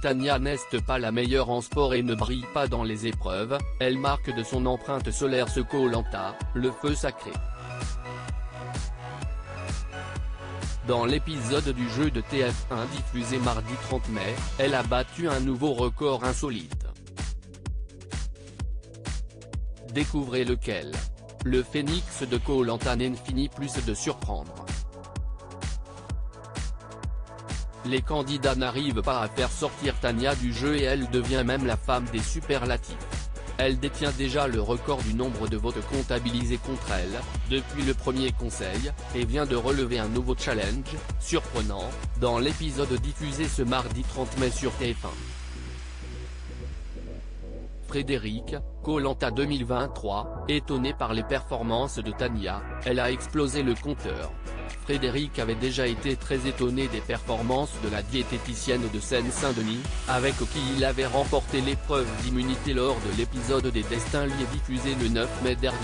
Tania n'est pas la meilleure en sport et ne brille pas dans les épreuves, elle marque de son empreinte solaire ce Koh-Lanta, le feu sacré. Dans l'épisode du jeu de TF1 diffusé mardi 30 mai, elle a battu un nouveau record insolite. Découvrez lequel. Le phénix de Koh-Lanta n'en finit plus de surprendre. Les candidats n'arrivent pas à faire sortir Tania du jeu et elle devient même la femme des superlatifs. Elle détient déjà le record du nombre de votes comptabilisés contre elle, depuis le premier conseil, et vient de relever un nouveau challenge, surprenant, dans l'épisode diffusé ce mardi 30 mai sur TF1. Frédéric, Koh-Lanta 2023, étonné par les performances de Tania, elle a explosé le compteur. Frédéric avait déjà été très étonné des performances de la diététicienne de Seine-Saint-Denis, avec qui il avait remporté l'épreuve d'immunité lors de l'épisode des Destins liés diffusé le 9 mai dernier.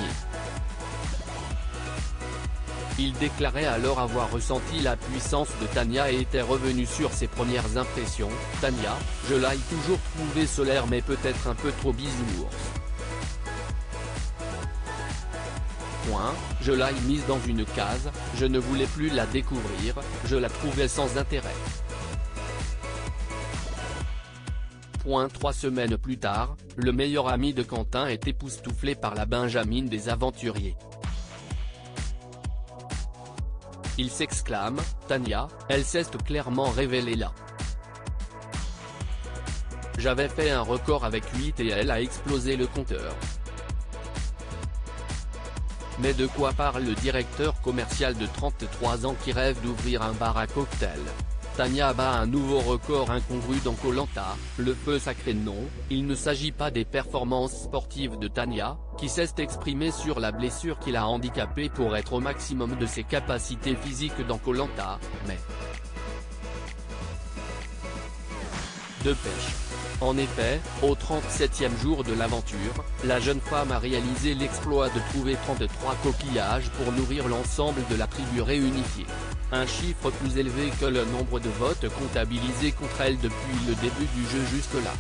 Il déclarait alors avoir ressenti la puissance de Tania et était revenu sur ses premières impressions. Tania, je l'ai toujours trouvée solaire mais peut-être un peu trop bisounours. Je l'ai mise dans une case, je ne voulais plus la découvrir, je la trouvais sans intérêt. 3 semaines plus tard, le meilleur ami de Quentin est époustouflé par la Benjamine des aventuriers. Il s'exclame, Tania, elle s'est clairement révélée là. J'avais fait un record avec 8 et elle a explosé le compteur. Mais de quoi parle le directeur commercial de 33 ans qui rêve d'ouvrir un bar à cocktail? Tania bat un nouveau record incongru dans Koh-Lanta, le feu sacré non, il ne s'agit pas des performances sportives de Tania, qui s'est exprimée sur la blessure qui l'a handicapée pour être au maximum de ses capacités physiques dans Koh-Lanta, mais de pêche. En effet, au 37e jour de l'aventure, la jeune femme a réalisé l'exploit de trouver 33 coquillages pour nourrir l'ensemble de la tribu réunifiée. Un chiffre plus élevé que le nombre de votes comptabilisés contre elle depuis le début du jeu jusque-là.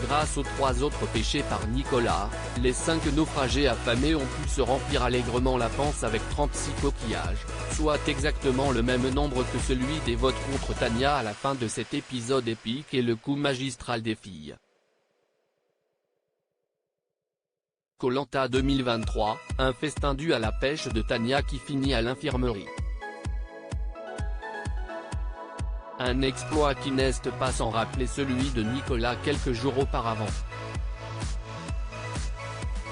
Grâce aux 3 autres pêchés par Nicolas, les 5 naufragés affamés ont pu se remplir allègrement la panse avec 36 coquillages, soit exactement le même nombre que celui des votes contre Tania à la fin de cet épisode épique et le coup magistral des filles. Koh-Lanta 2023, un festin dû à la pêche de Tania qui finit à l'infirmerie. Un exploit qui n'est pas sans rappeler celui de Nicolas quelques jours auparavant.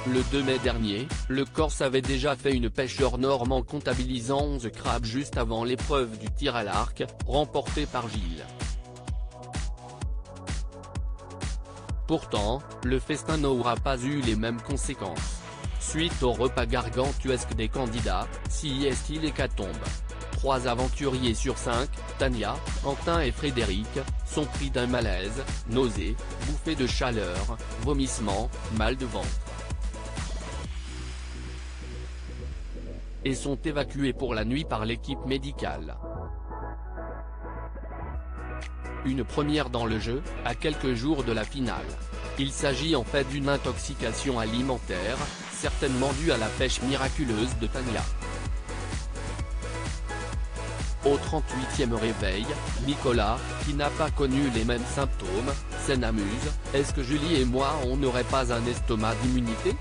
Le 2 mai dernier, le Corse avait déjà fait une pêche hors norme en comptabilisant 11 crabes juste avant l'épreuve du tir à l'arc, remportée par Gilles. Pourtant, le festin n'aura pas eu les mêmes conséquences. Suite au repas gargantuesque des candidats, s'y est-il l'hécatombe. 3 aventuriers sur 5, Tania, Quentin et Frédéric, sont pris d'un malaise, nausées, bouffées de chaleur, vomissements, mal de ventre. Et sont évacués pour la nuit par l'équipe médicale. Une première dans le jeu, à quelques jours de la finale. Il s'agit en fait d'une intoxication alimentaire, certainement due à la pêche miraculeuse de Tania. Au 38e réveil, Nicolas, qui n'a pas connu les mêmes symptômes, s'en amuse, est-ce que Julie et moi on n'aurait pas un estomac d'immunité ?